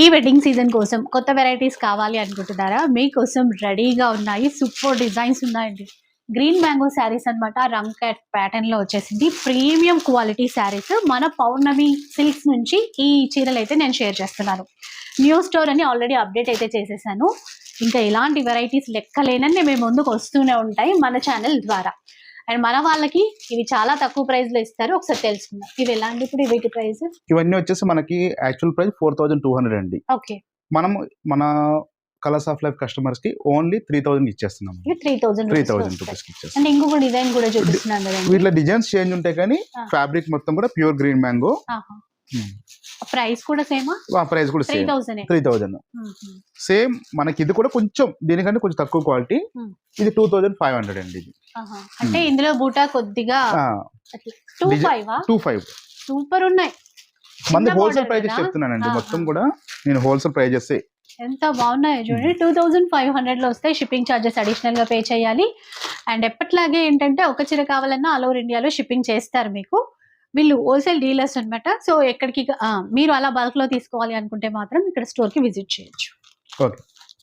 ఈ wedding season కోసం కొత్త వెరైటీస్ కావాలి అనుకుంటున్నారా? మీకోసం రెడీగా ఉన్నాయి. సూపర్ డిజైన్స్ ఉన్నాయండి. గ్రీన్ మ్యాంగో శారీస్ అన్నమాట. రంగ్ కట్ ప్యాటర్న్ లో వచ్చేసింది. Premium quality saris. మన పౌర్ణమి సిల్క్స్ నుంచి ఈ చీరలు అయితే నేను షేర్ చేస్తున్నాను. న్యూ స్టోర్ అని ఆల్రెడీ అప్డేట్ అయితే చేసేసాను. ఇంకా ఇలాంటి వెరైటీస్ లెక్కలేనని మేము ముందుకు వస్తూనే ఉంటాయి మన ఛానల్ ద్వారా. అండ్ మన వాళ్ళకి ఇవి చాలా తక్కువ ప్రైస్ లో ఇస్తారు. ఒకసారి తెలుసుకుందాం. ఇవి ఎలా అండి? ఇప్పుడు వీటి ప్రైస్ ఇవన్నీ వచ్చేసి మనకి యాక్చువల్ ప్రైస్ 4200 అండి. ఓకే. మనం మన కలర్స్ ఆఫ్ లైఫ్ కస్టమర్స్ కి ఓన్లీ 3000 ఇచ్చేస్తున్నాం. 3000 రూపీస్ ఇచ్చేస్తాం. అండ్ ఇంకొక డిజైన్ కూడా చూపిస్తున్నాను కదండి. వీటిలో డిజైన్స్ చేంజ్ ఉంటాయి కానీ ఫ్యాబ్రిక్ మొత్తం కూడా ప్యూర్ గ్రీన్ మ్యాంగో. ప్రైస్ కూడా సేమా? ప్రైస్ కూడా 3000 సేమ్. మనకి ఇది కూడా కొంచెం దీనికంటే కొంచెం తక్కువ క్వాలిటీ. ఇది 2500 అండి. ఇది అంటే ఇందులో బూటా కొద్దిగా 25 సూపర్ ఉన్నాయి. మంది హోల్సేల్ ప్రైజెస్ చెప్తున్నానండి. మొత్తం కూడా నేను హోల్సేల్ ప్రైజెస్. ఎంత బాగున్నాయో చూడండి. 2500 లో వస్తాయి. షిప్పింగ్ ఛార్జెస్ అడిషనల్ గా పే చేయాలి. అండ్ ఎప్పట్లాగే ఏంటంటే ఒక చీర కావాలన్నా ఆల్ ఓవర్ ఇండియాలో షిప్పింగ్ చేస్తారు మీకు. వీళ్ళు హోల్సేల్ డీలర్స్ అన్నమాట. సో ఎక్కడికి మీరు అలా బల్క్ లో తీసుకోవాలి అనుకుంటే మాత్రం ఇక్కడ స్టోర్ కి విజిట్ చేయొచ్చు. ఓకే.